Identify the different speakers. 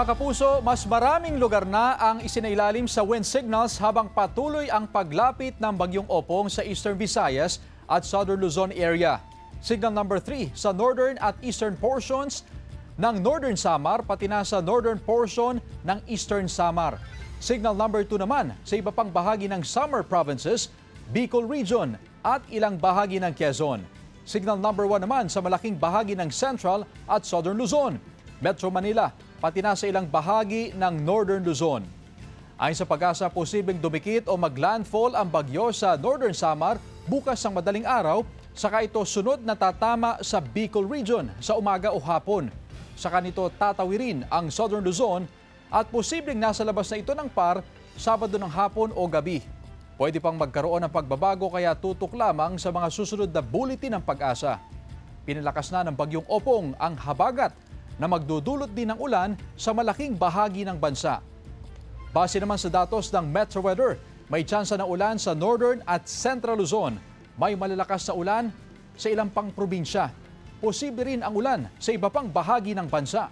Speaker 1: Mga kapuso, mas maraming lugar na ang isinailalim sa wind signals habang patuloy ang paglapit ng Bagyong Opong sa Eastern Visayas at Southern Luzon area. Signal number 3 sa northern at eastern portions ng Northern Samar pati na sa northern portion ng Eastern Samar. Signal number 2 naman sa iba pang bahagi ng Samar Provinces, Bicol Region at ilang bahagi ng Quezon. Signal number 1 naman sa malaking bahagi ng Central at Southern Luzon, Metro Manila, pati na sa ilang bahagi ng Northern Luzon. Ayon sa Pag-asa, posibleng dumikit o maglandfall ang bagyo sa Northern Samar bukas ng madaling araw, saka ito sunod na tatama sa Bicol Region sa umaga o hapon. Saka nito tatawirin ang Southern Luzon at posibleng nasa labas na ito ng PAR Sabado ng hapon o gabi. Pwede pang magkaroon ng pagbabago kaya tutok lamang sa mga susunod na bulletin ng Pag-asa. Pinalakas na ng Bagyong Opong ang habagat na magdudulot din ng ulan sa malaking bahagi ng bansa. Base naman sa datos ng Metro Weather, may tsansa ng ulan sa Northern at Central Luzon. May malalakas na ulan sa ilang pang probinsya. Posible rin ang ulan sa iba pang bahagi ng bansa.